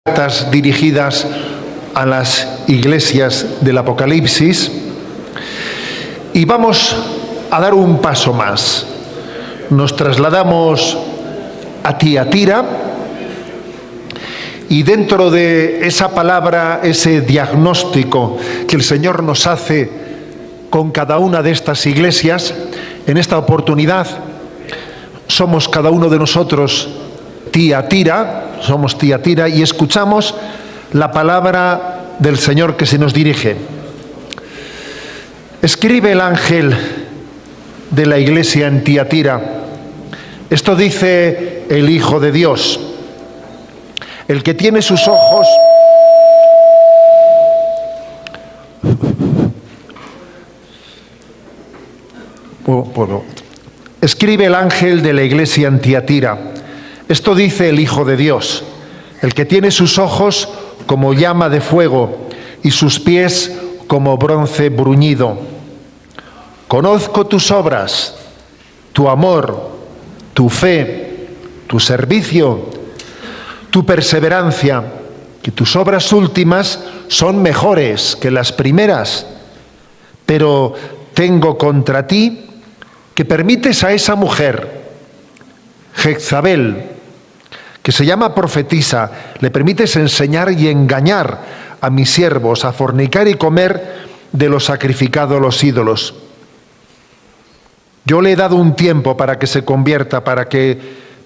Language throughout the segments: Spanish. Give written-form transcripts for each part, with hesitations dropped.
cartas dirigidas a las iglesias del Apocalipsis, y vamos a dar un paso más. Nos trasladamos a Tiatira, y dentro de esa palabra, ese diagnóstico que el Señor nos hace con cada una de estas iglesias, en esta oportunidad somos cada uno de nosotros Tiatira, somos Tiatira, y escuchamos la palabra del Señor que se nos dirige. Escribe el ángel de la iglesia en Tiatira: esto dice el Hijo de Dios, el que tiene sus ojos Escribe el ángel de la iglesia en Tiatira: esto dice el Hijo de Dios, el que tiene sus ojos como llama de fuego y sus pies como bronce bruñido. Conozco tus obras, tu amor, tu fe, tu servicio, tu perseverancia, que tus obras últimas son mejores que las primeras, pero tengo contra ti que permites a esa mujer, Jezabel, que se llama profetisa, le permites enseñar y engañar a mis siervos a fornicar y comer de lo sacrificado a los ídolos. Yo le he dado un tiempo para que se convierta,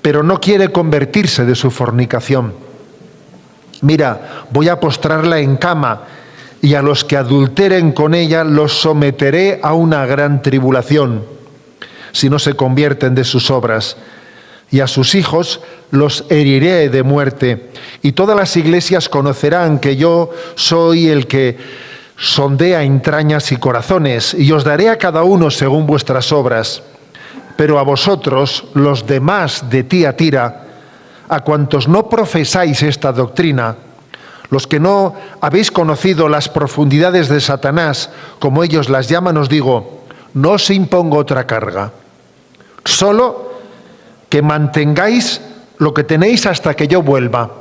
pero no quiere convertirse de su fornicación. Mira, voy a postrarla en cama, y a los que adulteren con ella los someteré a una gran tribulación, si no se convierten de sus obras. Y a sus hijos los heriré de muerte, y todas las iglesias conocerán que yo soy el que sondea entrañas y corazones, y os daré a cada uno según vuestras obras. Pero a vosotros, los demás de Tiatira, a cuantos no profesáis esta doctrina, los que no habéis conocido las profundidades de Satanás, como ellos las llaman, os digo, no os impongo otra carga, solo que mantengáis lo que tenéis hasta que yo vuelva.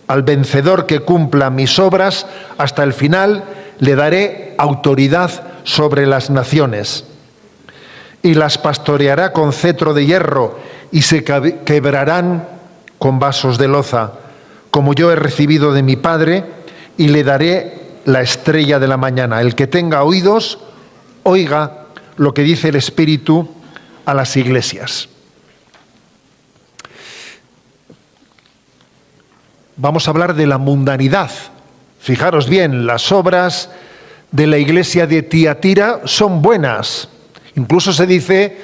Al vencedor que cumpla mis obras hasta el final, le daré autoridad sobre las naciones, y las pastoreará con cetro de hierro, y se quebrarán con vasos de loza, como yo he recibido de mi Padre, y le daré la estrella de la mañana. El que tenga oídos, oiga lo que dice el Espíritu a las iglesias. Vamos a hablar de la mundanidad. Fijaros bien, las obras de la iglesia de Tiatira son buenas. Incluso se dice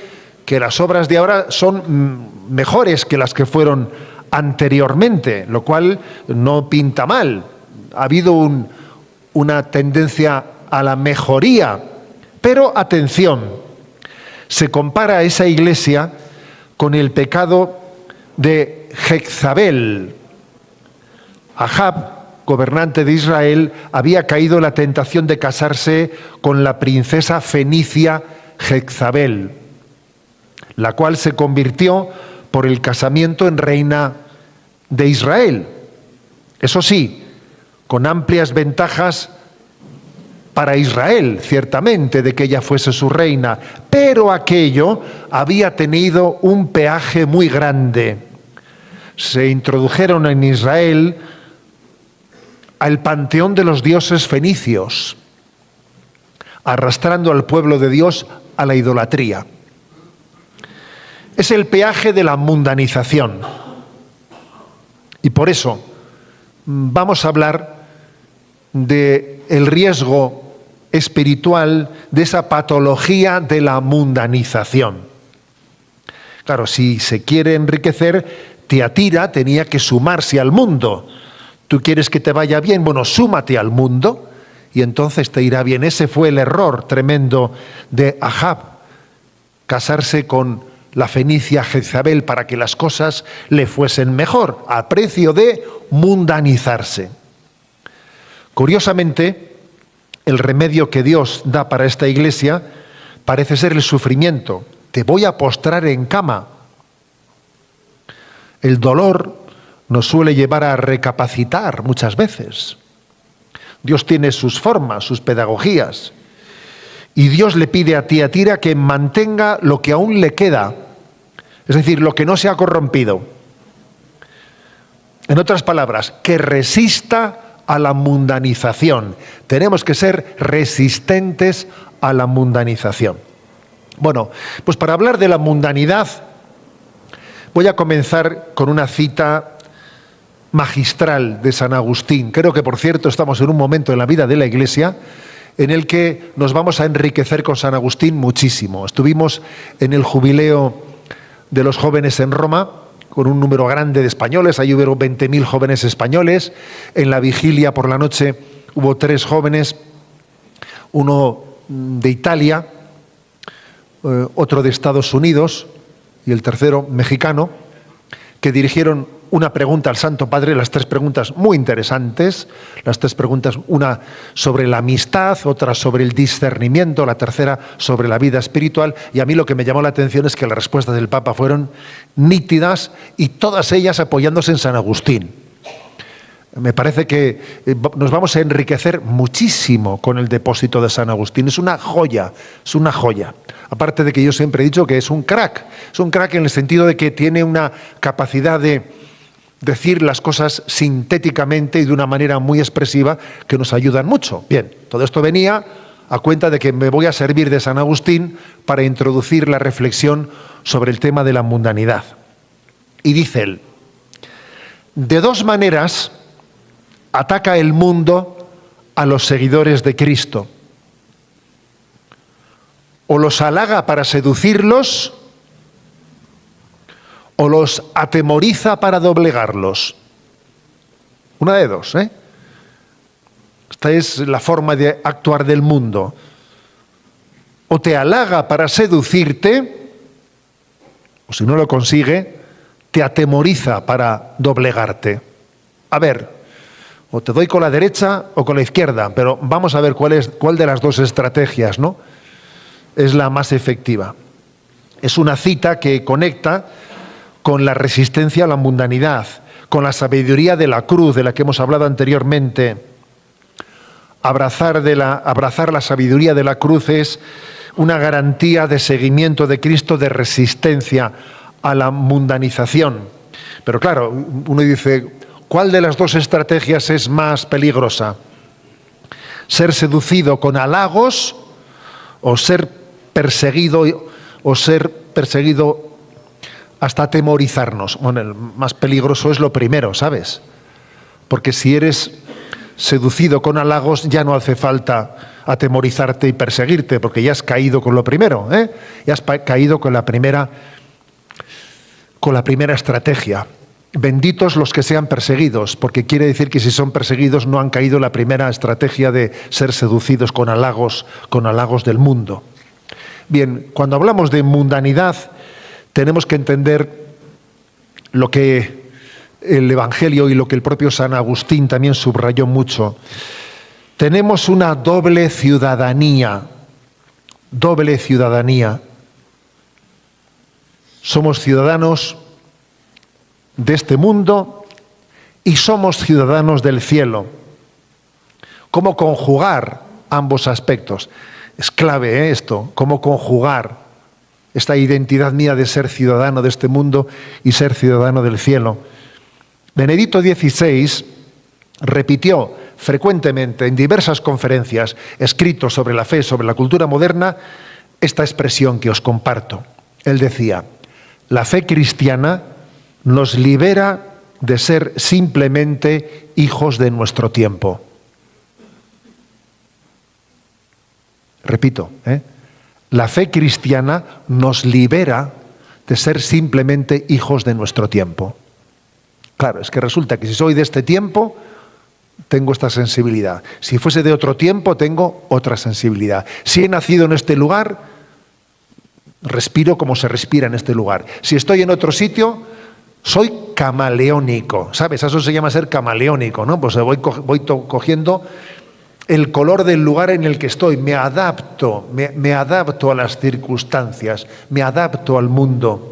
que las obras de ahora son mejores que las que fueron anteriormente, lo cual no pinta mal. Ha habido una tendencia a la mejoría. Pero atención, se compara a esa iglesia con el pecado de Jezabel. Ahab, gobernante de Israel, había caído en la tentación de casarse con la princesa fenicia Jezabel, la cual se convirtió por el casamiento en reina de Israel. Eso sí, con amplias ventajas para Israel, ciertamente, de que ella fuese su reina, pero aquello había tenido un peaje muy grande. Se introdujeron en Israel al panteón de los dioses fenicios, arrastrando al pueblo de Dios a la idolatría. Es el peaje de la mundanización. Y por eso vamos a hablar del riesgo espiritual de esa patología de la mundanización. Claro, si se quiere enriquecer, Tiatira tenía que sumarse al mundo. ¿Tú quieres que te vaya bien? Bueno, súmate al mundo y entonces te irá bien. Ese fue el error tremendo de Ahab, casarse con la fenicia Jezabel para que las cosas le fuesen mejor, a precio de mundanizarse. Curiosamente, el remedio que Dios da para esta iglesia parece ser el sufrimiento. Te voy a postrar en cama. El dolor nos suele llevar a recapacitar muchas veces. Dios tiene sus formas, sus pedagogías. Y Dios le pide a Tiatira que mantenga lo que aún le queda, es decir, lo que no se ha corrompido. En otras palabras, que resista a la mundanización. Tenemos que ser resistentes a la mundanización. Bueno, pues para hablar de la mundanidad, voy a comenzar con una cita magistral de San Agustín. Creo que, por cierto, estamos en un momento en la vida de la Iglesia en el que nos vamos a enriquecer con San Agustín muchísimo. Estuvimos en el jubileo de los jóvenes en Roma, con un número grande de españoles, ahí hubo 20.000 jóvenes españoles. En la vigilia por la noche hubo 3 jóvenes, uno de Italia, otro de Estados Unidos y el tercero mexicano, que dirigieron una pregunta al Santo Padre, las 3 preguntas muy interesantes, las 3 preguntas, una sobre la amistad, otra sobre el discernimiento, la tercera sobre la vida espiritual, y a mí lo que me llamó la atención es que las respuestas del Papa fueron nítidas y todas ellas apoyándose en San Agustín. Me parece que nos vamos a enriquecer muchísimo con el depósito de San Agustín. Es una joya, es una joya. Aparte de que yo siempre he dicho que es un crack en el sentido de que tiene una capacidad de decir las cosas sintéticamente y de una manera muy expresiva que nos ayudan mucho. Bien, todo esto venía a cuenta de que me voy a servir de San Agustín para introducir la reflexión sobre el tema de la mundanidad. Y dice él, de 2 maneras ataca el mundo a los seguidores de Cristo. O los halaga para seducirlos, o los atemoriza para doblegarlos. Una de 2, ¿eh? Esta es la forma de actuar del mundo. O te halaga para seducirte, o si no lo consigue, te atemoriza para doblegarte. A ver, o te doy con la derecha o con la izquierda, pero vamos a ver cuál de las 2 estrategias, ¿no?, es la más efectiva. Es una cita que conecta con la resistencia a la mundanidad, con la sabiduría de la cruz de la que hemos hablado anteriormente. Abrazar la sabiduría de la cruz es una garantía de seguimiento de Cristo, de resistencia a la mundanización. Pero claro, uno dice, ¿cuál de las 2 estrategias es más peligrosa? ¿Ser seducido con halagos o ser perseguido hasta atemorizarnos? Bueno, el más peligroso es lo primero, ¿sabes? Porque si eres seducido con halagos, ya no hace falta atemorizarte y perseguirte, porque ya has caído con lo primero, ¿eh? Ya has caído con la primera estrategia. Benditos los que sean perseguidos, porque quiere decir que si son perseguidos no han caído en la primera estrategia de ser seducidos con halagos del mundo. Bien, cuando hablamos de mundanidad, tenemos que entender lo que el Evangelio y lo que el propio San Agustín también subrayó mucho. Tenemos una doble ciudadanía. Somos ciudadanos de este mundo y somos ciudadanos del cielo. ¿Cómo conjugar ambos aspectos? Es clave, esto, cómo conjugar esta identidad mía de ser ciudadano de este mundo y ser ciudadano del cielo. Benedicto XVI repitió frecuentemente en diversas conferencias, escritos sobre la fe, sobre la cultura moderna, esta expresión que os comparto. Él decía, la fe cristiana nos libera de ser simplemente hijos de nuestro tiempo. Repito, la fe cristiana nos libera de ser simplemente hijos de nuestro tiempo. Claro, es que resulta que si soy de este tiempo, tengo esta sensibilidad. Si fuese de otro tiempo, tengo otra sensibilidad. Si he nacido en este lugar, respiro como se respira en este lugar. Si estoy en otro sitio, soy camaleónico. ¿Sabes? Eso se llama ser camaleónico, ¿no? Pues voy cogiendo el color del lugar en el que estoy. Me adapto a las circunstancias, me adapto al mundo.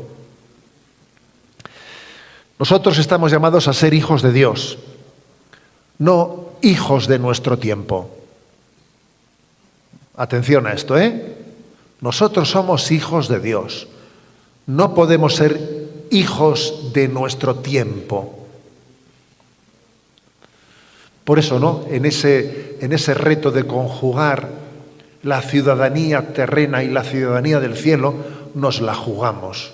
Nosotros estamos llamados a ser hijos de Dios, no hijos de nuestro tiempo. Atención a esto, ¿eh? Nosotros somos hijos de Dios. No podemos ser hijos de nuestro tiempo. Por eso, ¿no? En ese reto de conjugar la ciudadanía terrena y la ciudadanía del cielo, nos la jugamos,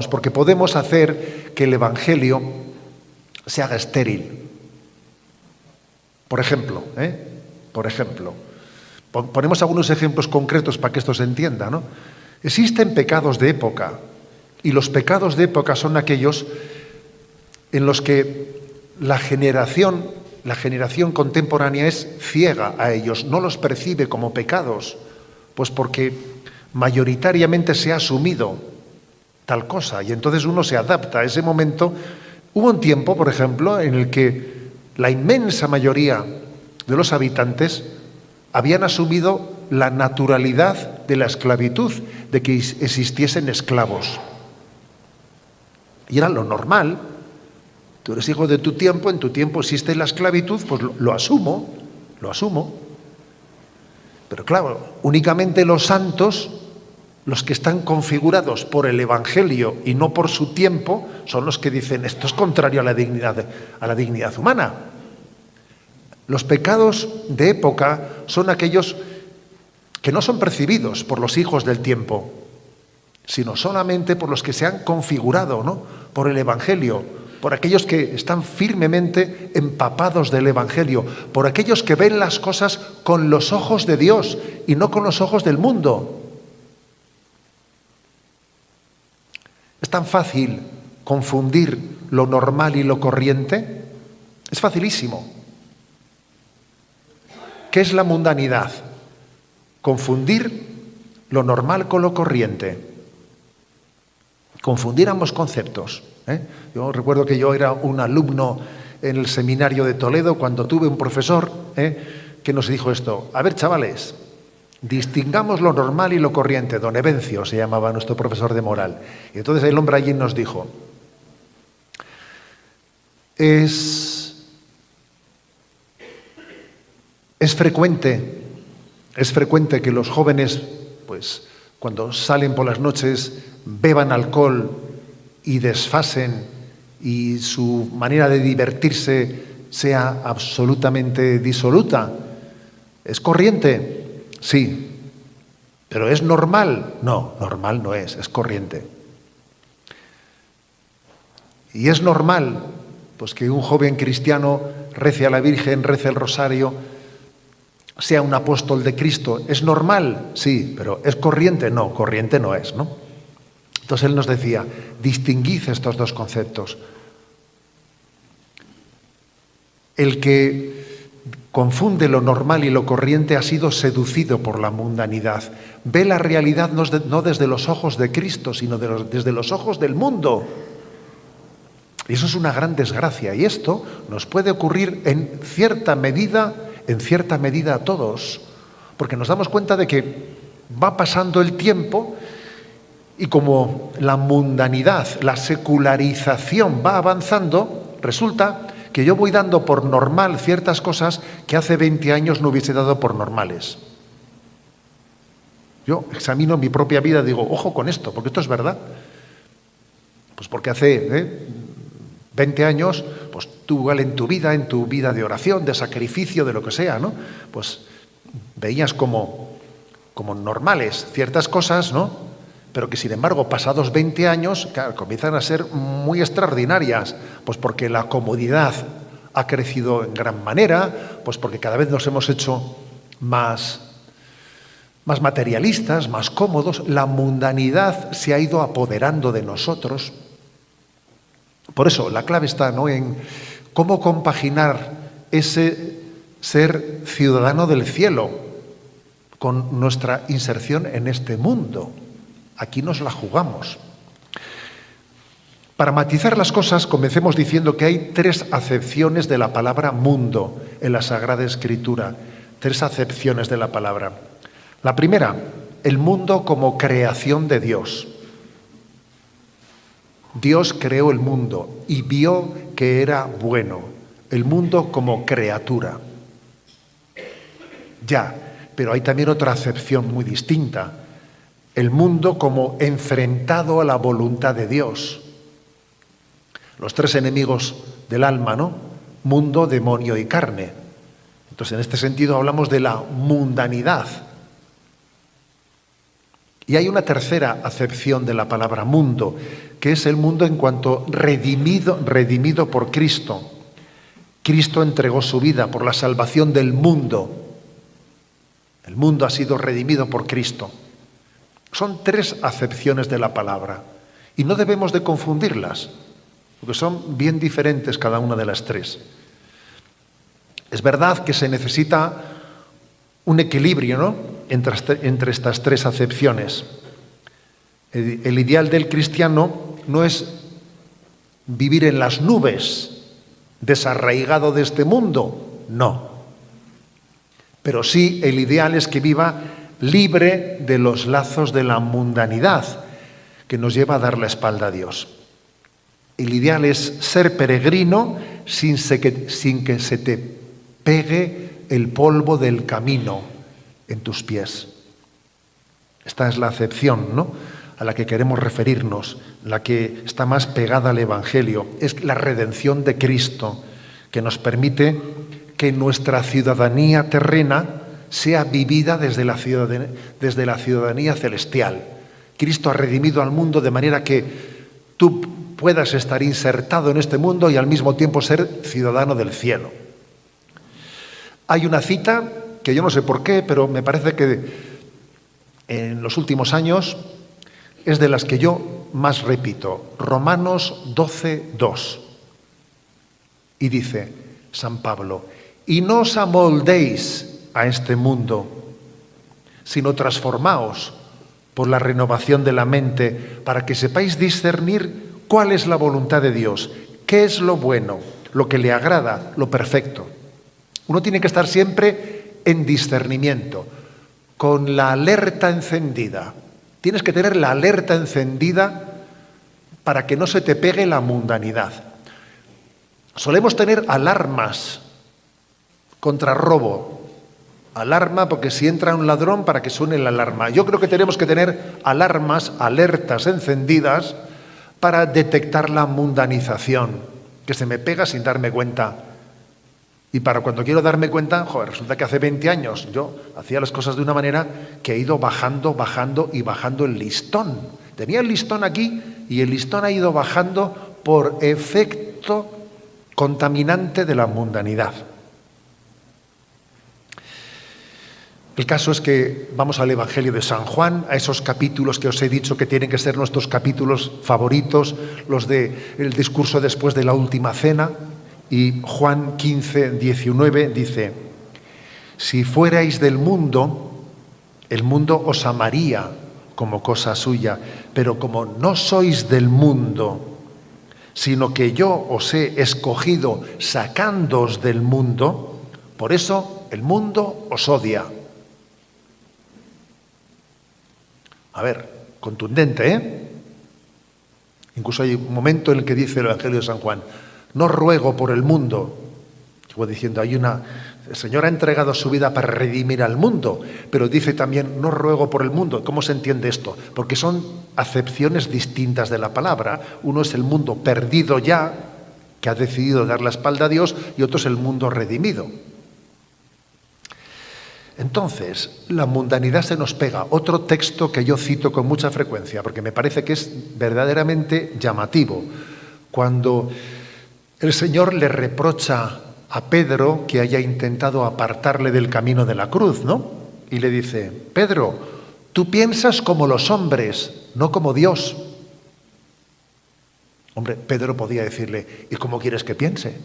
porque podemos hacer que el Evangelio se haga estéril. Por ejemplo, ponemos algunos ejemplos concretos para que esto se entienda, ¿no? Existen pecados de época, y los pecados de época son aquellos en los que la generación contemporánea es ciega a ellos, no los percibe como pecados, pues porque mayoritariamente se ha asumido tal cosa, y entonces uno se adapta a ese momento. Hubo un tiempo, por ejemplo, en el que la inmensa mayoría de los habitantes habían asumido la naturalidad de la esclavitud, de que existiesen esclavos. Y era lo normal. Tú eres hijo de tu tiempo, en tu tiempo existe la esclavitud, pues lo asumo. Pero claro, únicamente los santos, los que están configurados por el Evangelio y no por su tiempo, son los que dicen esto es contrario a la dignidad humana. Los pecados de época son aquellos que no son percibidos por los hijos del tiempo, sino solamente por los que se han configurado, ¿no?, por el Evangelio, por aquellos que están firmemente empapados del Evangelio, por aquellos que ven las cosas con los ojos de Dios y no con los ojos del mundo. Es tan fácil confundir lo normal y lo corriente. Es facilísimo. ¿Qué es la mundanidad? Confundir lo normal con lo corriente. Confundir ambos conceptos. Yo recuerdo que yo era un alumno en el seminario de Toledo cuando tuve un profesor que nos dijo esto: a ver, chavales, distingamos lo normal y lo corriente. Don Evencio se llamaba nuestro profesor de moral. Y entonces el hombre allí nos dijo: es frecuente que los jóvenes, pues, cuando salen por las noches, beban alcohol y desfasen, y su manera de divertirse sea absolutamente disoluta. ¿Es corriente? Sí. ¿Pero es normal? No, normal no es corriente. ¿Y es normal, pues, que un joven cristiano rece a la Virgen, rece el rosario, sea un apóstol de Cristo? ¿Es normal? Sí, pero ¿es corriente? No, corriente no es, ¿no? Entonces él nos decía: distinguid estos dos conceptos. El que confunde lo normal y lo corriente ha sido seducido por la mundanidad. Ve la realidad no desde los ojos de Cristo, sino desde los ojos del mundo. Y eso es una gran desgracia. Y esto nos puede ocurrir en cierta medida a todos, porque nos damos cuenta de que va pasando el tiempo y como la mundanidad, la secularización va avanzando, resulta que yo voy dando por normal ciertas cosas que hace 20 años no hubiese dado por normales. Yo examino mi propia vida y digo: ojo con esto, porque esto es verdad. Pues porque hace 20 años, pues tú igual en tu vida de oración, de sacrificio, de lo que sea, ¿no?, pues veías como normales ciertas cosas, ¿no?, pero que sin embargo pasados 20 años, claro, comienzan a ser muy extraordinarias, pues porque la comodidad ha crecido en gran manera, pues porque cada vez nos hemos hecho más materialistas, más cómodos. La mundanidad se ha ido apoderando de nosotros. Por eso la clave está, ¿no?, en cómo compaginar ese ser ciudadano del cielo con nuestra inserción en este mundo. Aquí nos la jugamos. Para matizar las cosas, comencemos diciendo que hay 3 acepciones de la palabra mundo en la Sagrada Escritura. 3 acepciones de la palabra. La primera, el mundo como creación de Dios. Dios creó el mundo y vio que era bueno, el mundo como criatura. Ya, pero hay también otra acepción muy distinta, el mundo como enfrentado a la voluntad de Dios. Los tres enemigos del alma, ¿no? Mundo, demonio y carne. Entonces, en este sentido hablamos de la mundanidad. Y hay una tercera acepción de la palabra mundo, que es el mundo en cuanto redimido por Cristo. Cristo entregó su vida por la salvación del mundo. El mundo ha sido redimido por Cristo. Son tres acepciones de la palabra y no debemos de confundirlas, porque son bien diferentes cada una de las tres. Es verdad que se necesita un equilibrio, ¿no?, entre estas tres acepciones. El ideal del cristiano no es vivir en las nubes, desarraigado de este mundo, no. Pero sí, el ideal es que viva libre de los lazos de la mundanidad que nos lleva a dar la espalda a Dios. El ideal es ser peregrino sin que se te pegue el polvo del camino en tus pies. Esta es la acepción, ¿no?, a la que queremos referirnos, la que está más pegada al Evangelio. Es la redención de Cristo, que nos permite que nuestra ciudadanía terrena sea vivida desde la ciudadanía celestial. Cristo ha redimido al mundo de manera que tú puedas estar insertado en este mundo y al mismo tiempo ser ciudadano del cielo. Hay una cita que yo no sé por qué, pero me parece que en los últimos años es de las que yo más repito. Romanos 12:2. Y dice San Pablo: y no os amoldéis a este mundo, sino transformaos por la renovación de la mente, para que sepáis discernir cuál es la voluntad de Dios, qué es lo bueno, lo que le agrada, lo perfecto. Uno tiene que estar siempre en discernimiento, con la alerta encendida. Tienes que tener la alerta encendida para que no se te pegue la mundanidad. Solemos tener alarmas contra robo. Alarma porque si entra un ladrón, para que suene la alarma. Yo creo que tenemos que tener alarmas, alertas encendidas para detectar la mundanización, que se me pega sin darme cuenta. Y para cuando quiero darme cuenta, resulta que hace 20 años yo hacía las cosas de una manera que he ido bajando el listón. Tenía el listón aquí y el listón ha ido bajando por efecto contaminante de la mundanidad. El caso es que vamos al Evangelio de San Juan, a esos capítulos que os he dicho que tienen que ser nuestros capítulos favoritos, los del discurso después de la última cena. Y Juan 15:19 dice: si fuerais del mundo, el mundo os amaría como cosa suya, pero como no sois del mundo, sino que yo os he escogido sacándoos del mundo, por eso el mundo os odia. A ver, contundente, ¿eh? Incluso hay un momento en el que dice el Evangelio de San Juan: no ruego por el mundo. Como diciendo, el Señor ha entregado su vida para redimir al mundo, pero dice también, no ruego por el mundo. ¿Cómo se entiende esto? Porque son acepciones distintas de la palabra. Uno es el mundo perdido ya, que ha decidido dar la espalda a Dios, y otro es el mundo redimido. Entonces, la mundanidad se nos pega. Otro texto que yo cito con mucha frecuencia, porque me parece que es verdaderamente llamativo, cuando el Señor le reprocha a Pedro que haya intentado apartarle del camino de la cruz, ¿no? Y le dice: Pedro, tú piensas como los hombres, no como Dios. Hombre, Pedro podía decirle: ¿y cómo quieres que piense?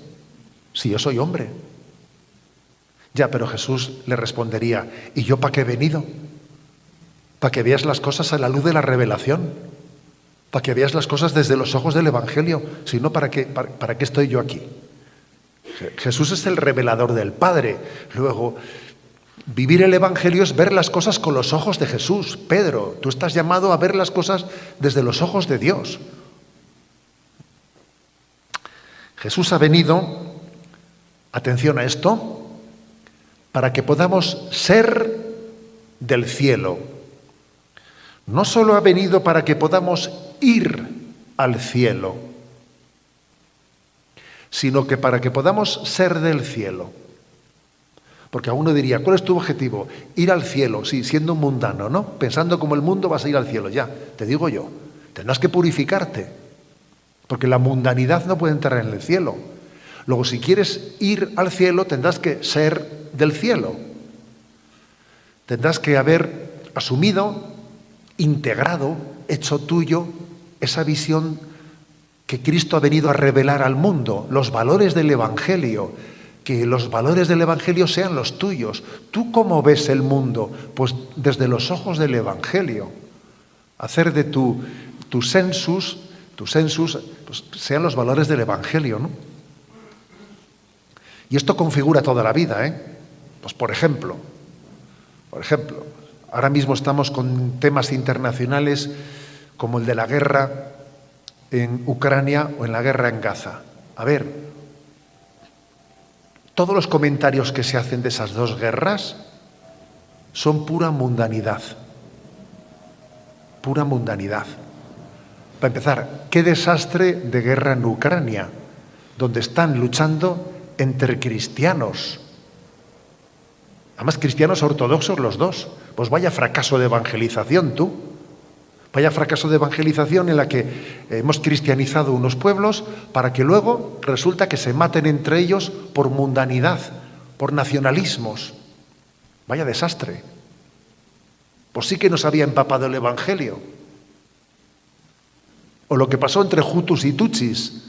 Si yo soy hombre. Ya, pero Jesús le respondería: ¿y yo para qué he venido? Para que veas las cosas a la luz de la revelación, para que veas las cosas desde los ojos del Evangelio, si no, ¿para qué estoy yo aquí? Jesús es el revelador del Padre. Luego, vivir el Evangelio es ver las cosas con los ojos de Jesús. Pedro, tú estás llamado a ver las cosas desde los ojos de Dios. Jesús ha venido, atención a esto, para que podamos ser del cielo. No solo ha venido para que podamos ir al cielo, sino que para que podamos ser del cielo. Porque a uno diría, ¿cuál es tu objetivo? Ir al cielo, sí, siendo un mundano, ¿no? Pensando como el mundo vas a ir al cielo, ya, te digo yo, tendrás que purificarte, porque la mundanidad no puede entrar en el cielo. Luego, si quieres ir al cielo, tendrás que ser del cielo. Tendrás que haber asumido, integrado, hecho tuyo esa visión que Cristo ha venido a revelar al mundo, los valores del Evangelio, que los valores del Evangelio sean los tuyos. ¿Tú cómo ves el mundo? Pues desde los ojos del Evangelio. Hacer de tu sensus, pues sean los valores del Evangelio, ¿no? Y esto configura toda la vida, ¿eh? Pues por ejemplo, ahora mismo estamos con temas internacionales como el de la guerra en Ucrania o en la guerra en Gaza. A ver, todos los comentarios que se hacen de esas dos guerras son pura mundanidad. Pura mundanidad. Para empezar, qué desastre de guerra en Ucrania, donde están luchando entre cristianos. Además, cristianos ortodoxos los dos. Pues vaya fracaso de evangelización, tú. Vaya fracaso de evangelización en la que hemos cristianizado unos pueblos para que luego resulta que se maten entre ellos por mundanidad, por nacionalismos. Vaya desastre. Pues sí que nos había empapado el Evangelio. O lo que pasó entre Hutus y Tutsis.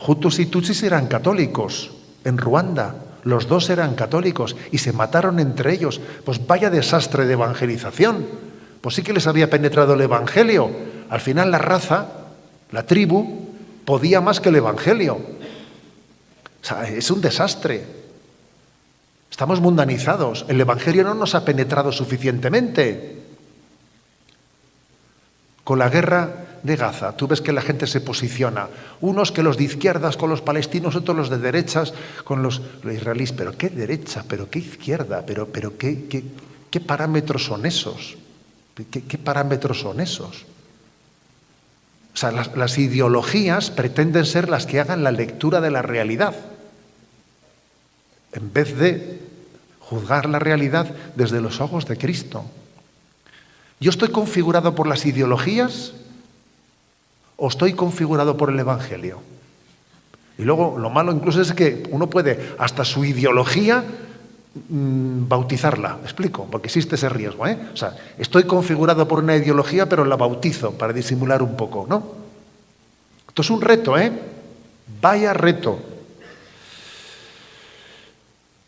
Hutus y Tutsis eran católicos en Ruanda. Los dos eran católicos y se mataron entre ellos. Pues vaya desastre de evangelización. Pues sí que les había penetrado el Evangelio. Al final la raza, la tribu, podía más que el Evangelio. O sea, es un desastre. Estamos mundanizados. El Evangelio no nos ha penetrado suficientemente. Con la guerra de Gaza, tú ves que la gente se posiciona. Unos que los de izquierdas con los palestinos, otros los de derechas con los israelíes. ¿Pero qué derecha? ¿Pero qué izquierda? ¿Pero qué parámetros son esos? ¿Qué parámetros son esos? O sea, las ideologías pretenden ser las que hagan la lectura de la realidad, en vez de juzgar la realidad desde los ojos de Cristo. ¿Yo estoy configurado por las ideologías o estoy configurado por el Evangelio? Y luego lo malo incluso es que uno puede hasta su ideología bautizarla, ¿me explico? Porque existe ese riesgo, ¿eh? O sea, estoy configurado por una ideología, pero la bautizo para disimular un poco, ¿no? Esto es un reto, ¿eh? Vaya reto.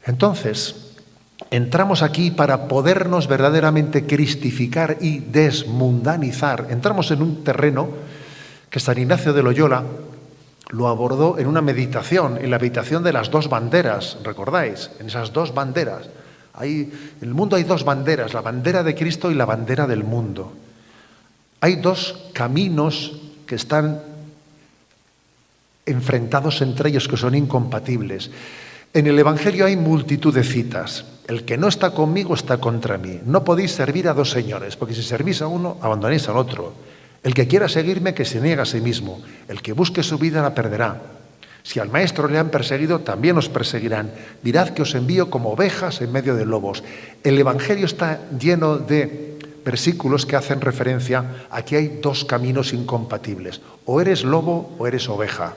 Entonces, entramos aquí para podernos verdaderamente cristificar y desmundanizar. Entramos en un terreno que San Ignacio de Loyola lo abordó en una meditación, en la meditación de las dos banderas, ¿recordáis? En esas dos banderas. En el mundo hay dos banderas, la bandera de Cristo y la bandera del mundo. Hay dos caminos que están enfrentados entre ellos, que son incompatibles. En el Evangelio hay multitud de citas. El que no está conmigo está contra mí. No podéis servir a dos señores, porque si servís a uno, abandonéis al otro. El que quiera seguirme, que se niegue a sí mismo. El que busque su vida la perderá. Si al Maestro le han perseguido, también os perseguirán. Mirad que os envío como ovejas en medio de lobos. El Evangelio está lleno de versículos que hacen referencia a que hay dos caminos incompatibles. O eres lobo o eres oveja.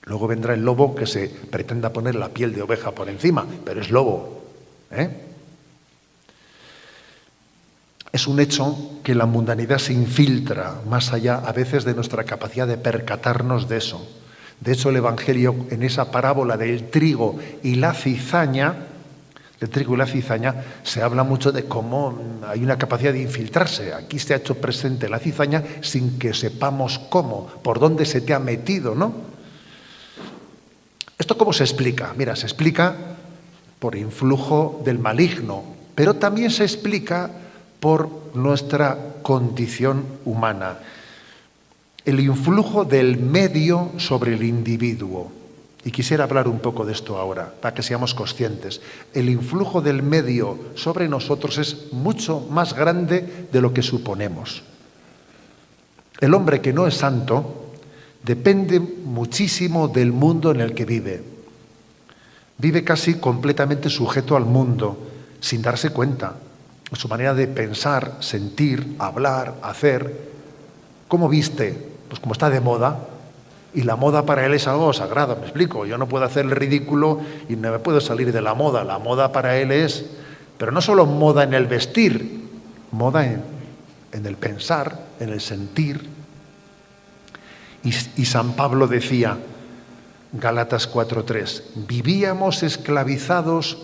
Luego vendrá el lobo que se pretenda poner la piel de oveja por encima, pero es lobo, ¿eh? Es un hecho que la mundanidad se infiltra más allá a veces de nuestra capacidad de percatarnos de eso. De hecho, el Evangelio, en esa parábola del trigo y la cizaña, se habla mucho de cómo hay una capacidad de infiltrarse. Aquí se ha hecho presente la cizaña sin que sepamos cómo, por dónde se te ha metido, ¿no? ¿Esto cómo se explica? Mira, se explica por influjo del maligno, pero también se explica por nuestra condición humana. el influjo del medio sobre el individuo. Y quisiera hablar un poco de esto ahora, para que seamos conscientes. El influjo del medio sobre nosotros es mucho más grande de lo que suponemos. El hombre que no es santo depende muchísimo del mundo en el que vive. Vive casi completamente sujeto al mundo, sin darse cuenta. Su manera de pensar, sentir, hablar, hacer. ¿Cómo viste? Pues como está de moda. Y la moda para él es algo sagrado, me explico. Yo no puedo hacer el ridículo y no me puedo salir de la moda. La moda para él es, pero no solo moda en el vestir, moda en el pensar, en el sentir. Y San Pablo decía, Gálatas 4:3, vivíamos esclavizados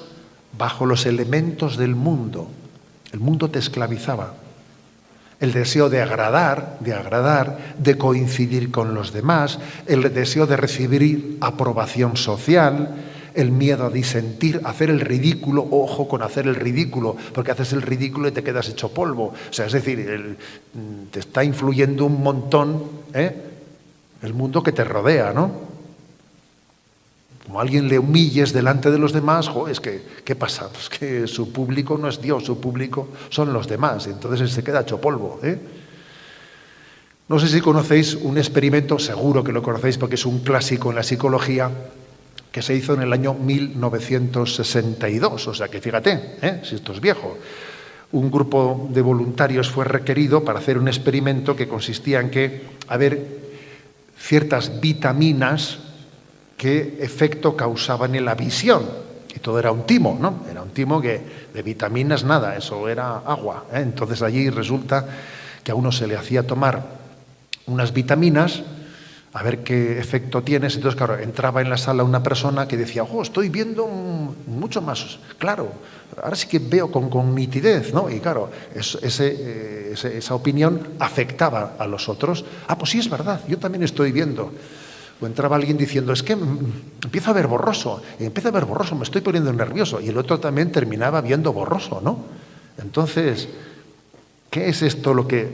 bajo los elementos del mundo. El mundo te esclavizaba. El deseo de agradar, de coincidir con los demás, el deseo de recibir aprobación social, el miedo a disentir, hacer el ridículo, ojo con hacer el ridículo, porque haces el ridículo y te quedas hecho polvo. O sea, es decir, te está influyendo un montón, el mundo que te rodea, ¿no? Como alguien le humilles delante de los demás, es que, ¿qué pasa? Pues que su público no es Dios, su público son los demás, y entonces él se queda hecho polvo. No sé si conocéis un experimento, seguro que lo conocéis porque es un clásico en la psicología, que se hizo en el año 1962, o sea que fíjate, si esto es viejo. Un grupo de voluntarios fue requerido para hacer un experimento que consistía en que, ciertas vitaminas, qué efecto causaban en la visión. Y todo era un timo, ¿no? Era un timo que de vitaminas nada, eso era agua. Entonces allí resulta que a uno se le hacía tomar unas vitaminas, a ver qué efecto tienes. Entonces, claro, entraba en la sala una persona que decía, estoy viendo mucho más claro, ahora sí que veo con nitidez, ¿no? Y claro, esa opinión afectaba a los otros. Pues sí, es verdad, yo también estoy viendo. O entraba alguien diciendo, es que empiezo a ver borroso, me estoy poniendo nervioso. Y el otro también terminaba viendo borroso, ¿no? Entonces, ¿qué es esto lo que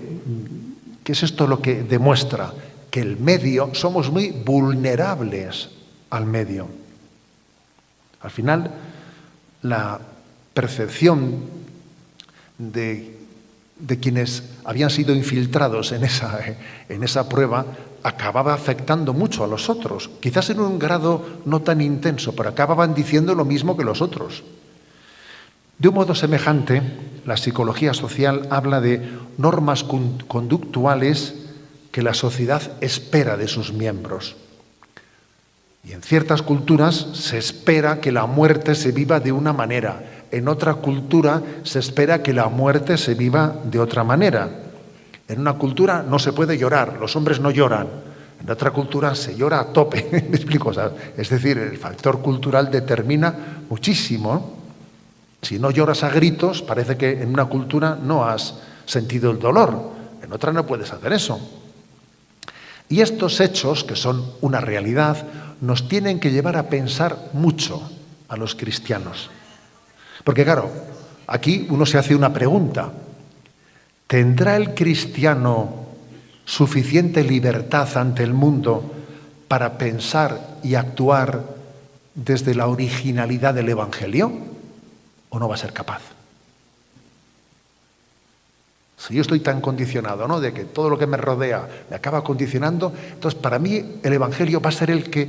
demuestra? Que el medio, somos muy vulnerables al medio. Al final, la percepción de quienes habían sido infiltrados en esa prueba acababa afectando mucho a los otros, quizás en un grado no tan intenso, pero acababan diciendo lo mismo que los otros. De un modo semejante, la psicología social habla de normas conductuales que la sociedad espera de sus miembros. Y en ciertas culturas se espera que la muerte se viva de una manera, en otra cultura se espera que la muerte se viva de otra manera. En una cultura no se puede llorar, los hombres no lloran. En otra cultura se llora a tope. ¿Me explico? O sea, es decir, el factor cultural determina muchísimo. Si no lloras a gritos, parece que en una cultura no has sentido el dolor. En otra no puedes hacer eso. Y estos hechos, que son una realidad, nos tienen que llevar a pensar mucho a los cristianos. Porque claro, aquí uno se hace una pregunta. ¿Tendrá el cristiano suficiente libertad ante el mundo para pensar y actuar desde la originalidad del Evangelio? ¿O no va a ser capaz? Si yo estoy tan condicionado, ¿no?, de que todo lo que me rodea me acaba condicionando, entonces para mí el Evangelio va a ser el que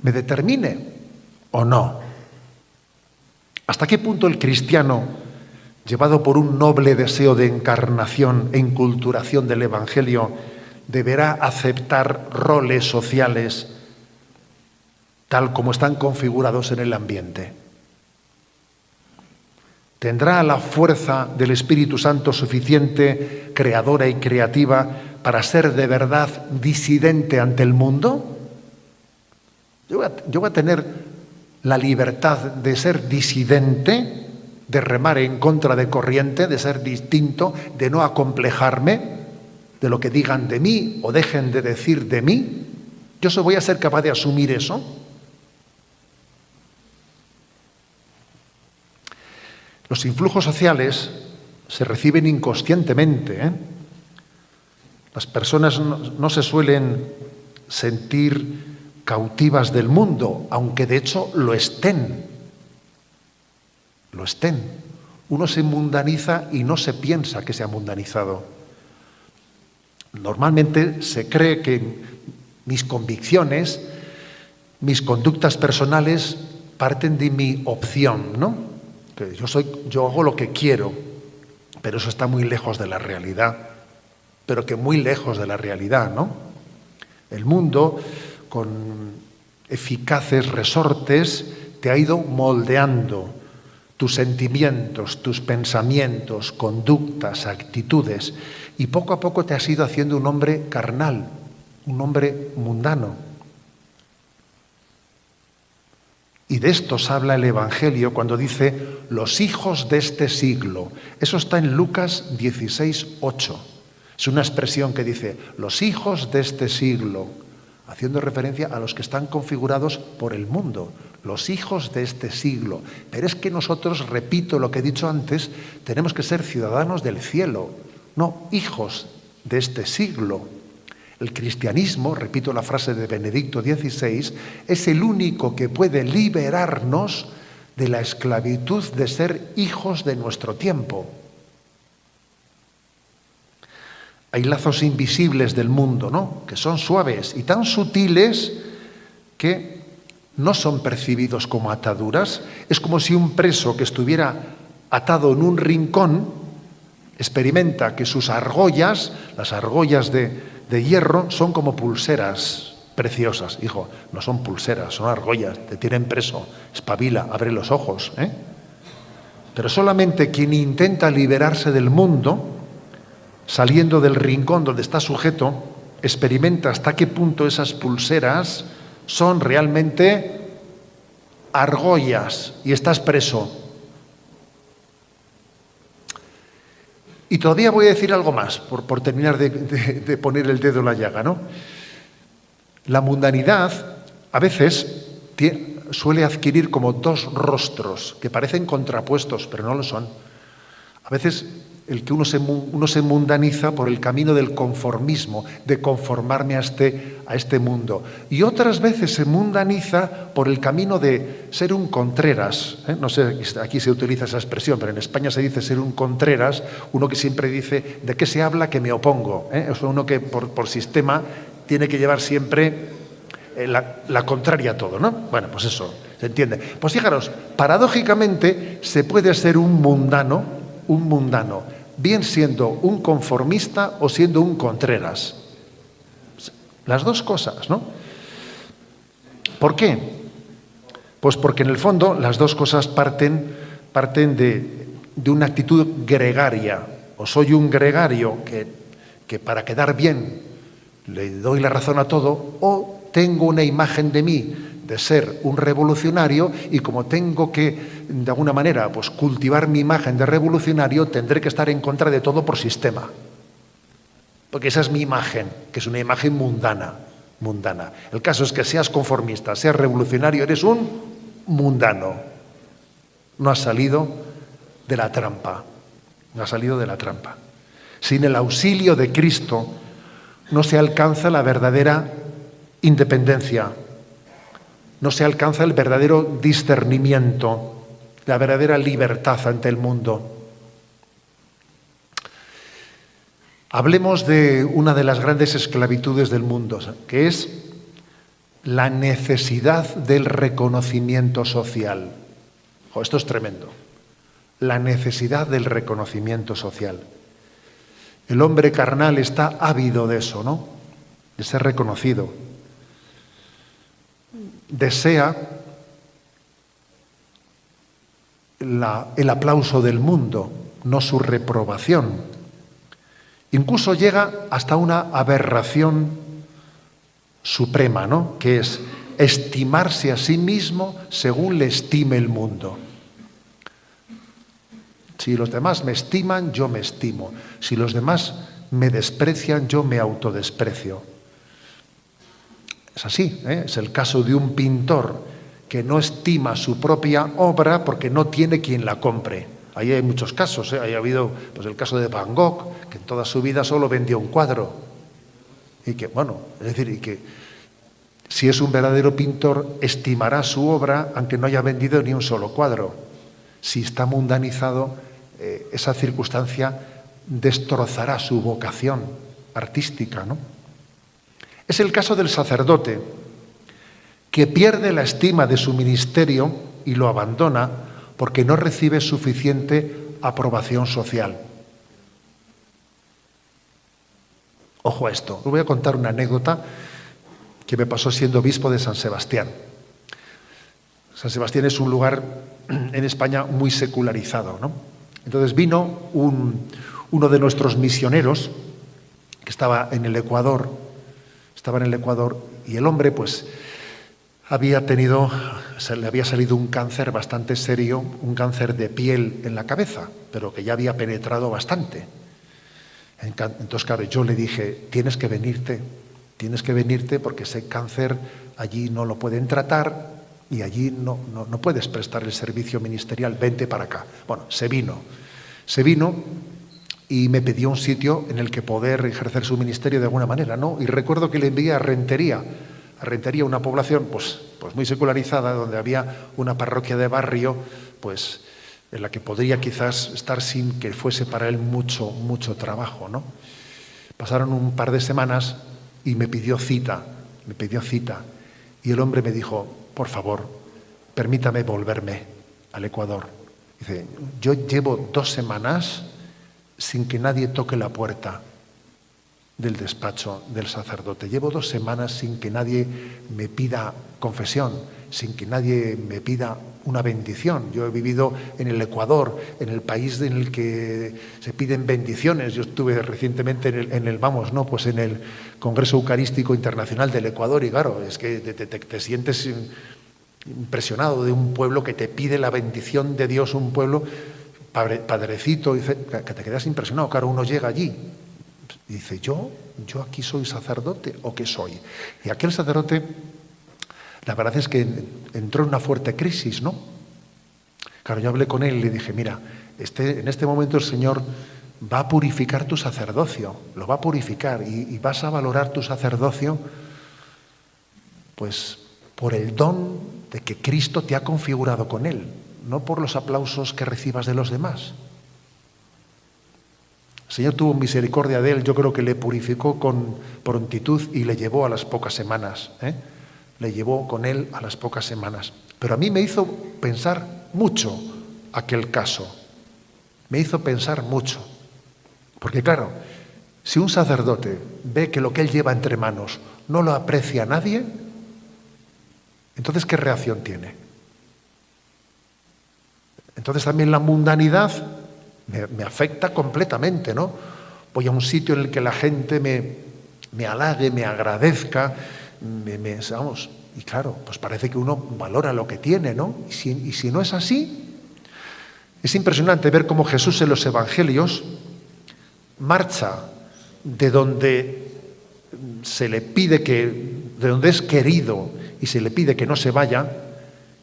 me determine, ¿o no? ¿Hasta qué punto el cristiano, llevado por un noble deseo de encarnación e inculturación del Evangelio, deberá aceptar roles sociales tal como están configurados en el ambiente? ¿Tendrá la fuerza del Espíritu Santo suficiente, creadora y creativa, para ser de verdad disidente ante el mundo? Yo voy a tener la libertad de ser disidente, de remar en contra de corriente, de ser distinto, de no acomplejarme de lo que digan de mí o dejen de decir de mí. ¿Yo voy a ser capaz de asumir eso? Los influjos sociales se reciben inconscientemente, Las personas no se suelen sentir cautivas del mundo, aunque de hecho lo estén. Lo estén. Uno se mundaniza y no se piensa que se ha mundanizado. Normalmente se cree que mis convicciones, mis conductas personales parten de mi opción, ¿no? Que yo hago lo que quiero, pero eso está muy lejos de la realidad. Pero que muy lejos de la realidad, ¿no? El mundo, con eficaces resortes, te ha ido moldeando tus sentimientos, tus pensamientos, conductas, actitudes, y poco a poco te has ido haciendo un hombre carnal, un hombre mundano. Y de estos habla el Evangelio cuando dice los hijos de este siglo. Eso está en Lucas 16:8. Es una expresión que dice los hijos de este siglo, haciendo referencia a los que están configurados por el mundo, los hijos de este siglo. Pero es que nosotros, repito lo que he dicho antes, tenemos que ser ciudadanos del cielo, no hijos de este siglo. El cristianismo, repito la frase de Benedicto XVI, es el único que puede liberarnos de la esclavitud de ser hijos de nuestro tiempo. Hay lazos invisibles del mundo, ¿no?, que son suaves y tan sutiles que no son percibidos como ataduras. Es como si un preso que estuviera atado en un rincón experimenta que sus argollas, las argollas de hierro, son como pulseras preciosas. Hijo, no son pulseras, son argollas, te tienen preso, espabila, abre los ojos, ¿eh? Pero solamente quien intenta liberarse del mundo, saliendo del rincón donde está sujeto, experimenta hasta qué punto esas pulseras son realmente argollas y estás preso. Y todavía voy a decir algo más, por terminar de poner el dedo en la llaga, ¿no? La mundanidad a veces suele adquirir como dos rostros que parecen contrapuestos, pero no lo son. A veces el que uno se mundaniza por el camino del conformismo, de conformarme a este mundo. Y otras veces se mundaniza por el camino de ser un contreras. No sé, aquí se utiliza esa expresión, pero en España se dice ser un contreras, uno que siempre dice, ¿de qué se habla? Que me opongo. Es uno que por sistema tiene que llevar siempre la contraria a todo, ¿no? Bueno, pues eso, ¿se entiende? Pues fijaros, paradójicamente se puede ser un mundano, bien siendo un conformista o siendo un contreras. Las dos cosas, ¿no? ¿Por qué? Pues porque en el fondo las dos cosas parten de una actitud gregaria. O soy un gregario que para quedar bien le doy la razón a todo, o tengo una imagen de mí de ser un revolucionario, y como tengo que, de alguna manera, pues cultivar mi imagen de revolucionario, tendré que estar en contra de todo por sistema. Porque esa es mi imagen, que es una imagen mundana. El caso es que seas conformista, seas revolucionario, eres un mundano. No has salido de la trampa. Sin el auxilio de Cristo no se alcanza la verdadera independencia. No se alcanza el verdadero discernimiento, la verdadera libertad ante el mundo. Hablemos de una de las grandes esclavitudes del mundo, que es la necesidad del reconocimiento social. Esto es tremendo. La necesidad del reconocimiento social. El hombre carnal está ávido de eso, ¿no? De ser reconocido. Desea el aplauso del mundo, no su reprobación. Incluso llega hasta una aberración suprema, ¿no?, que es estimarse a sí mismo según le estime el mundo. Si los demás me estiman, yo me estimo. Si los demás me desprecian, yo me autodesprecio. Es así, ¿eh? Es el caso de un pintor que no estima su propia obra porque no tiene quien la compre. Ahí hay muchos casos, ¿eh? Ahí ha habido pues el caso de Van Gogh, que en toda su vida solo vendió un cuadro. Y que, bueno, es decir, y que si es un verdadero pintor, estimará su obra aunque no haya vendido ni un solo cuadro. Si está mundanizado, esa circunstancia destrozará su vocación artística, ¿no? Es el caso del sacerdote, que pierde la estima de su ministerio y lo abandona porque no recibe suficiente aprobación social. Ojo a esto. Os voy a contar una anécdota que me pasó siendo obispo de San Sebastián. San Sebastián es un lugar en España muy secularizado, ¿no? Entonces vino uno de nuestros misioneros que estaba en el Ecuador, y el hombre pues le había salido un cáncer bastante serio, un cáncer de piel en la cabeza, pero que ya había penetrado bastante. Entonces, claro, yo le dije, tienes que venirte porque ese cáncer allí no lo pueden tratar y allí no puedes prestar el servicio ministerial, vente para acá. Bueno, se vino y me pidió un sitio en el que poder ejercer su ministerio de alguna manera, ¿no? Y recuerdo que le envié a Rentería, una población pues muy secularizada, donde había una parroquia de barrio, pues en la que podría quizás estar sin que fuese para él mucho trabajo, ¿no? Pasaron un par de semanas y me pidió cita, y el hombre me dijo, por favor, permítame volverme al Ecuador. Dice, yo llevo 2 semanas sin que nadie toque la puerta del despacho del sacerdote. Llevo 2 semanas sin que nadie me pida confesión, sin que nadie me pida una bendición. Yo he vivido en el Ecuador, en el país en el que se piden bendiciones. Yo estuve recientemente en el Congreso Eucarístico Internacional del Ecuador, y claro, es que te sientes impresionado de un pueblo que te pide la bendición de Dios, un pueblo padrecito, que te quedas impresionado. Claro, uno llega allí y dice, ¿yo aquí soy sacerdote o qué soy? Y aquel sacerdote, la verdad es que entró en una fuerte crisis, ¿no? Claro, yo hablé con él y le dije, mira, en este momento el Señor va a purificar tu sacerdocio, lo va a purificar, y vas a valorar tu sacerdocio pues por el don de que Cristo te ha configurado con él, no por los aplausos que recibas de los demás. El Señor tuvo misericordia de él, yo creo que le purificó con prontitud y le llevó a las pocas semanas, le llevó con él a las pocas semanas. Pero a mí me hizo pensar mucho aquel caso, me hizo pensar mucho, porque claro, si un sacerdote ve que lo que él lleva entre manos no lo aprecia nadie, entonces ¿qué reacción tiene? Entonces también la mundanidad me afecta completamente, ¿no? Voy a un sitio en el que la gente me halague, me agradezca, vamos, y claro, pues parece que uno valora lo que tiene, ¿no? Y si no es así, es impresionante ver cómo Jesús en los evangelios marcha de donde se le pide de donde es querido y se le pide que no se vaya,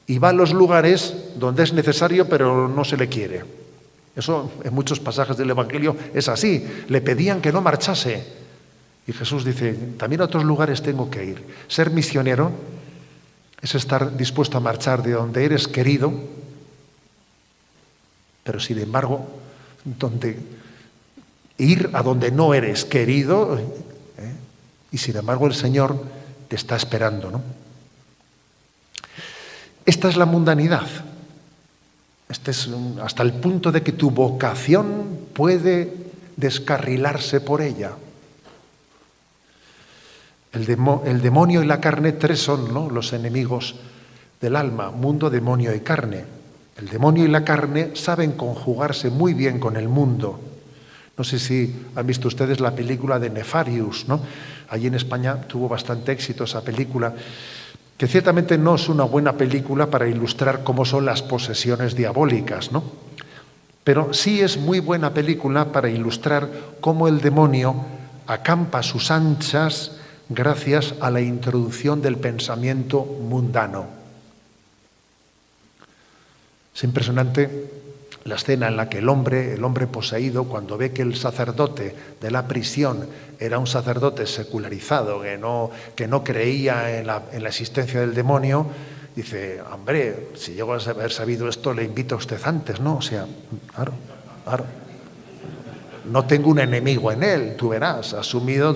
y va a los lugares donde es necesario pero no se le quiere. Eso en muchos pasajes del Evangelio es así. Le pedían que no marchase. Y Jesús dice, también a otros lugares tengo que ir. Ser misionero es estar dispuesto a marchar de donde eres querido, pero sin embargo, ir a donde no eres querido, y sin embargo el Señor te está esperando, ¿no? Esta es la mundanidad. Hasta el punto de que tu vocación puede descarrilarse por ella. El demonio y la carne, 3 son, ¿no?, los enemigos del alma: mundo, demonio y carne. El demonio y la carne saben conjugarse muy bien con el mundo. No sé si han visto ustedes la película de Nefarius, ¿no? Allí en España tuvo bastante éxito esa película, que ciertamente no es una buena película para ilustrar cómo son las posesiones diabólicas, ¿no? Pero sí es muy buena película para ilustrar cómo el demonio acampa a sus anchas gracias a la introducción del pensamiento mundano. Es impresionante la escena en la que el hombre poseído, cuando ve que el sacerdote de la prisión era un sacerdote secularizado, que no creía en la existencia del demonio, dice, hombre, si llego a haber sabido esto, le invito a usted antes, ¿no? O sea, claro. No tengo un enemigo en él, tú verás, asumido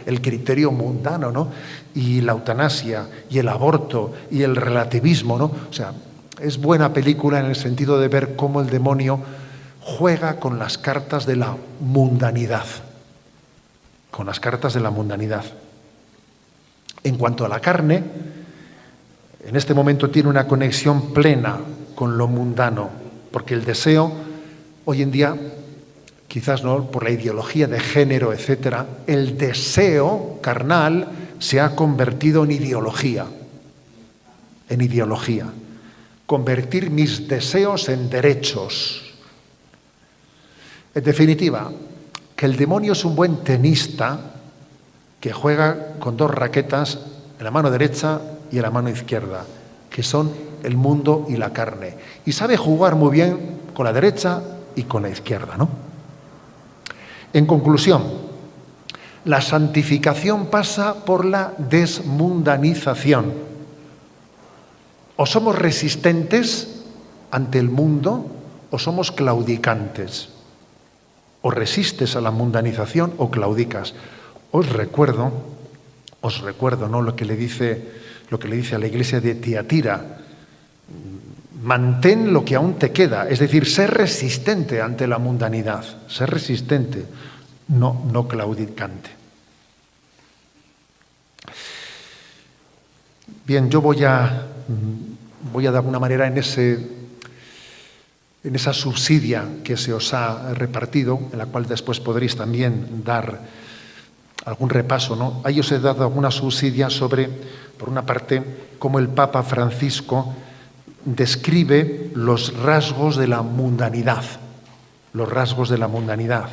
el criterio mundano, ¿no? Y la eutanasia, y el aborto, y el relativismo, ¿no? O sea, es buena película en el sentido de ver cómo el demonio juega con las cartas de la mundanidad. Con las cartas de la mundanidad. En cuanto a la carne, en este momento tiene una conexión plena con lo mundano, porque el deseo, hoy en día, quizás no por la ideología de género, etcétera, el deseo carnal se ha convertido en ideología. En ideología. Convertir mis deseos en derechos. En definitiva, que el demonio es un buen tenista que juega con dos raquetas en la mano derecha y en la mano izquierda, que son el mundo y la carne. Y sabe jugar muy bien con la derecha y con la izquierda, ¿no? En conclusión, la santificación pasa por la desmundanización. O somos resistentes ante el mundo o somos claudicantes. O resistes a la mundanización o claudicas. Os recuerdo, ¿no?, lo que le dice a la iglesia de Tiatira. Mantén lo que aún te queda, es decir, ser resistente ante la mundanidad, ser resistente, no claudicante. Bien, yo voy a de alguna manera en esa subsidia que se os ha repartido, en la cual después podréis también dar algún repaso, ¿no? Ahí os he dado alguna subsidia sobre, por una parte, cómo el Papa Francisco describe los rasgos de la mundanidad. Los rasgos de la mundanidad.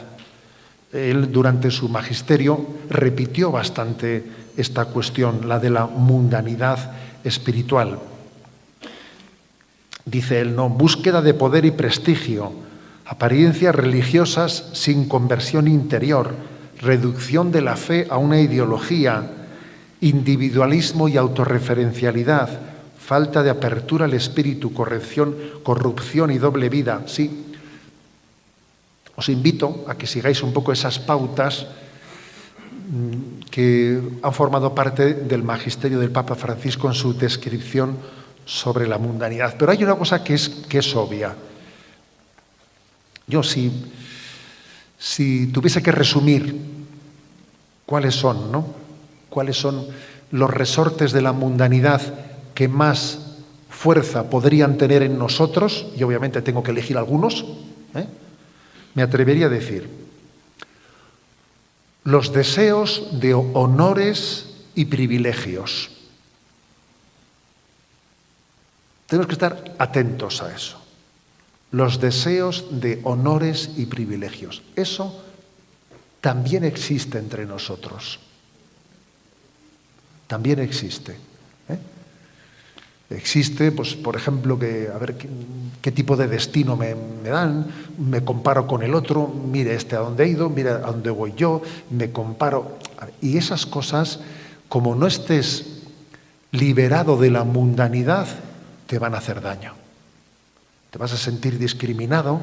Él, durante su magisterio, repitió bastante esta cuestión, la de la mundanidad espiritual. Dice él, ¿no?, búsqueda de poder y prestigio, apariencias religiosas sin conversión interior, reducción de la fe a una ideología, individualismo y autorreferencialidad, falta de apertura al espíritu, corrupción y doble vida. Sí, os invito a que sigáis un poco esas pautas que han formado parte del magisterio del Papa Francisco en su descripción sobre la mundanidad. Pero hay una cosa que es obvia. Yo si tuviese que resumir cuáles son los resortes de la mundanidad que más fuerza podrían tener en nosotros, y obviamente tengo que elegir algunos, me atrevería a decir los deseos de honores y privilegios. Tenemos que estar atentos a eso. Los deseos de honores y privilegios. Eso también existe entre nosotros. También existe. Existe, pues, por ejemplo, que a ver qué tipo de destino me dan, me comparo con el otro, mire este a dónde ha ido, mire a dónde voy yo, me comparo. Y esas cosas, como no estés liberado de la mundanidad, te van a hacer daño. Te vas a sentir discriminado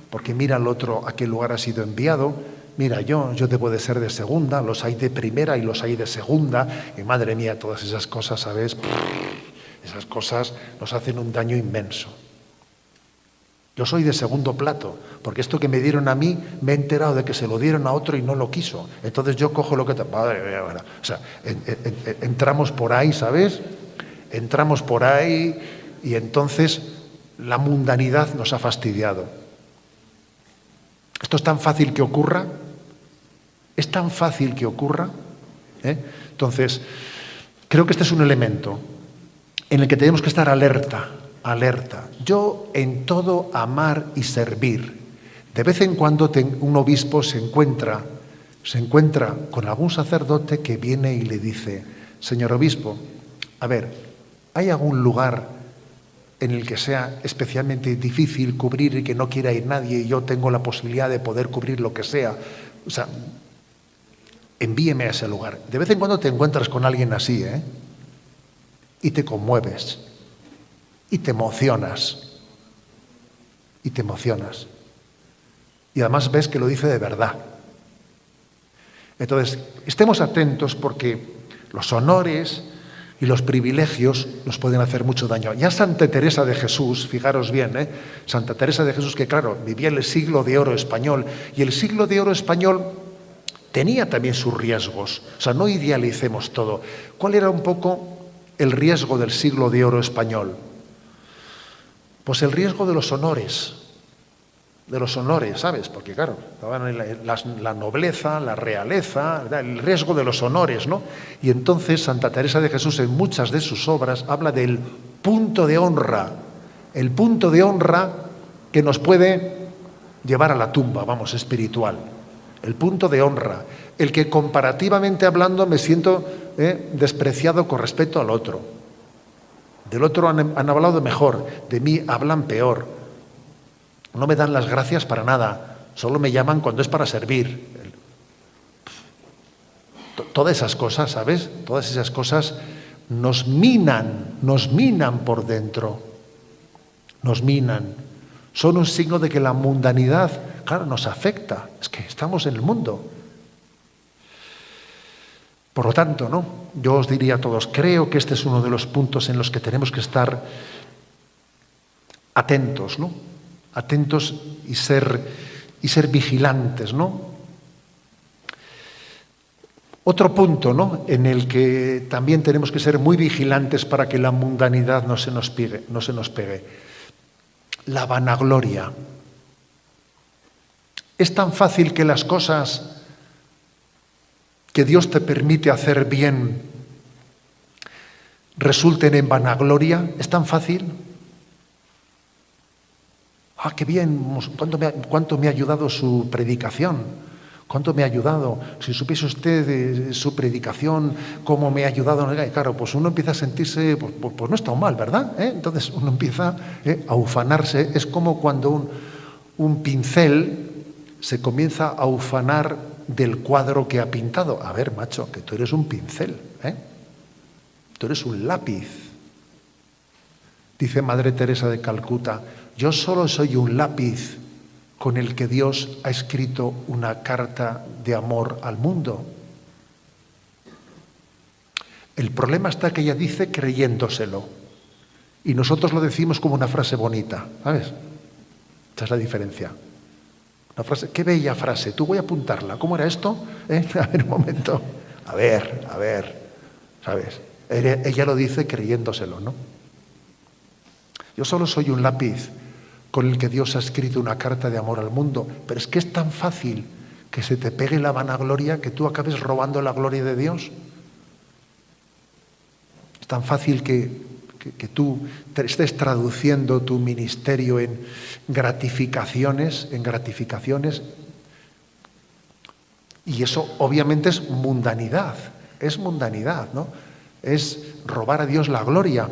porque mira al otro a qué lugar ha sido enviado. Mira, yo debo de ser de segunda, los hay de primera y los hay de segunda. Y madre mía, todas esas cosas, ¿sabes? Esas cosas nos hacen un daño inmenso. Yo soy de segundo plato, porque esto que me dieron a mí, me he enterado de que se lo dieron a otro y no lo quiso. Entonces yo cojo lo que... Madre mía, bueno, o sea, entramos por ahí, ¿sabes? Entramos por ahí y entonces la mundanidad nos ha fastidiado. Esto es tan fácil que ocurra. Es tan fácil que ocurra. Entonces, creo que este es un elemento en el que tenemos que estar alerta. Yo en todo amar y servir. De vez en cuando un obispo se encuentra con algún sacerdote que viene y le dice: señor obispo, a ver, ¿hay algún lugar en el que sea especialmente difícil cubrir y que no quiera ir nadie y yo tengo la posibilidad de poder cubrir lo que sea. O sea, envíeme a ese lugar. De vez en cuando te encuentras con alguien así, ¿eh? Y te conmueves, y te emocionas, y te emocionas. Y además ves que lo dice de verdad. Entonces, estemos atentos porque los honores y los privilegios nos pueden hacer mucho daño. Ya Santa Teresa de Jesús, fijaros bien, Santa Teresa de Jesús, que claro, vivía en el siglo de oro español, y el siglo de oro español tenía también sus riesgos. O sea, no idealicemos todo. ¿Cuál era un poco el riesgo del siglo de oro español? Pues el riesgo de los honores, ¿sabes? Porque claro, estaban la nobleza, la realeza, el riesgo de los honores, ¿no? Y entonces Santa Teresa de Jesús en muchas de sus obras habla del punto de honra, el punto de honra que nos puede llevar a la tumba, vamos, espiritual. El punto de honra, el que comparativamente hablando me siento despreciado con respecto al otro. Del otro han hablado mejor, de mí hablan peor. No me dan las gracias para nada, solo me llaman cuando es para servir. Todas esas cosas, ¿sabes? Todas esas cosas nos minan por dentro. Nos minan. Son un signo de que la mundanidad, claro, nos afecta. Es que estamos en el mundo. Por lo tanto, ¿no? Yo os diría a todos, creo que este es uno de los puntos en los que tenemos que estar atentos, ¿no? Atentos y ser vigilantes, ¿no? Otro punto, ¿no?, en el que también tenemos que ser muy vigilantes para que la mundanidad no se nos pegue. La vanagloria. Es tan fácil que las cosas que Dios te permite hacer bien resulten en vanagloria. ¿Es tan fácil? ¡Ah, qué bien! ¿Cuánto me ha ayudado su predicación? ¿Cuánto me ha ayudado? Si supiese usted su predicación, cómo me ha ayudado. Y claro, pues uno empieza a sentirse, pues no está mal, ¿verdad? Entonces uno empieza a ufanarse. Es como cuando un pincel se comienza a ufanar del cuadro que ha pintado. A ver, macho, que tú eres un pincel, tú eres un lápiz. Dice Madre Teresa de Calcuta, yo solo soy un lápiz con el que Dios ha escrito una carta de amor al mundo. El problema está que ella dice creyéndoselo. Y nosotros lo decimos como una frase bonita, ¿sabes? Esa es la diferencia. Una frase, qué bella frase, tú voy a apuntarla. ¿Cómo era esto? A ver, un momento. A ver, ¿sabes? Ella lo dice creyéndoselo, ¿no? Yo solo soy un lápiz con el que Dios ha escrito una carta de amor al mundo, pero es que es tan fácil que se te pegue la vanagloria que tú acabes robando la gloria de Dios. Es tan fácil que tú estés traduciendo tu ministerio en gratificaciones, y eso obviamente es mundanidad, ¿no? Es robar a Dios la gloria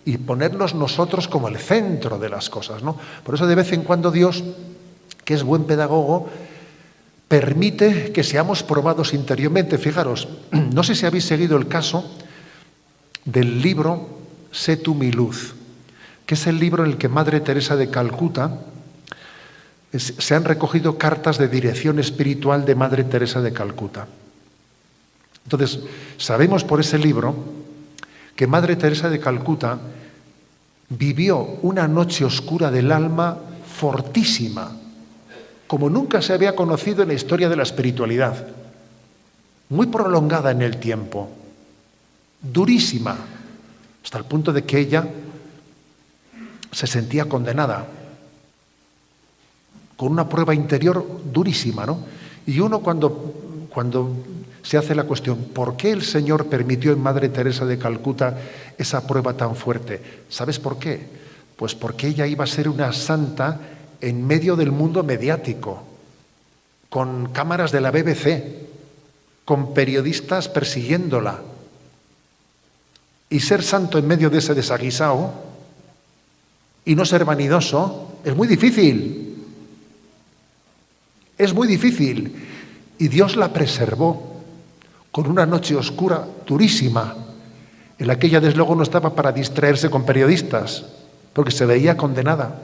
y ponernos nosotros como el centro de las cosas, ¿no? Por eso de vez en cuando Dios, que es buen pedagogo, permite que seamos probados interiormente. Fijaros, no sé si habéis seguido el caso del libro Sé tú mi luz, que es el libro en el que Madre Teresa de Calcuta se han recogido cartas de dirección espiritual de Madre Teresa de Calcuta. Entonces, sabemos por ese libro que Madre Teresa de Calcuta vivió una noche oscura del alma fortísima, como nunca se había conocido en la historia de la espiritualidad, muy prolongada en el tiempo, durísima, hasta el punto de que ella se sentía condenada, con una prueba interior durísima, ¿no? Y uno cuando se hace la cuestión, ¿por qué el Señor permitió en Madre Teresa de Calcuta esa prueba tan fuerte? ¿Sabes por qué? Pues porque ella iba a ser una santa en medio del mundo mediático, con cámaras de la BBC, con periodistas persiguiéndola. Y ser santo en medio de ese desaguisado y no ser vanidoso es muy difícil. Es muy difícil. Y Dios la preservó con una noche oscura durísima, en la que ella desde luego no estaba para distraerse con periodistas, porque se veía condenada.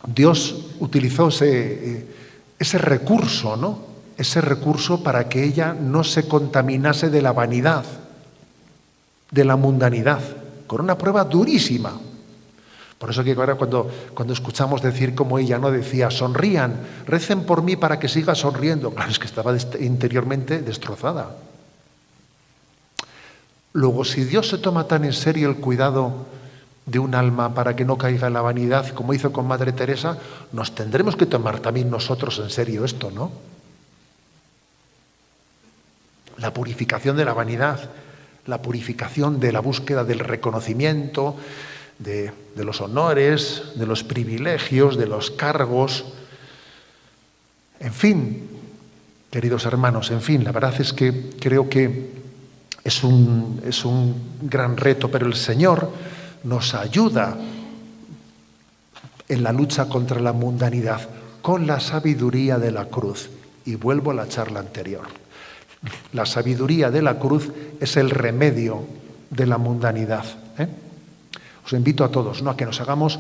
Dios utilizó ese recurso, ¿no? Ese recurso para que ella no se contaminase de la vanidad, de la mundanidad, con una prueba durísima. Por eso que ahora cuando escuchamos decir como ella no decía, sonrían, recen por mí para que siga sonriendo. Claro, es que estaba interiormente destrozada. Luego, si Dios se toma tan en serio el cuidado de un alma para que no caiga en la vanidad, como hizo con Madre Teresa, nos tendremos que tomar también nosotros en serio esto, ¿no? La purificación de la vanidad, la purificación de la búsqueda del reconocimiento, de los honores, de los privilegios, de los cargos. En fin, queridos hermanos, en fin, la verdad es que creo que es un gran reto, pero el Señor nos ayuda en la lucha contra la mundanidad con la sabiduría de la cruz. Y vuelvo a la charla anterior. La sabiduría de la cruz es el remedio de la mundanidad. Os invito a todos, ¿no?, a que nos hagamos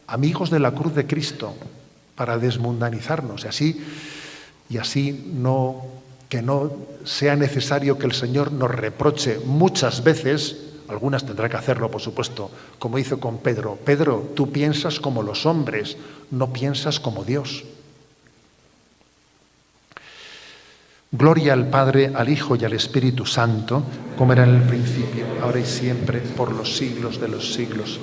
amigos de la cruz de Cristo para desmundanizarnos y así que no sea necesario que el Señor nos reproche muchas veces. Algunas tendrá que hacerlo, por supuesto, como hizo con Pedro. Pedro, tú piensas como los hombres, no piensas como Dios. Gloria al Padre, al Hijo y al Espíritu Santo, como era en el principio, ahora y siempre, por los siglos de los siglos.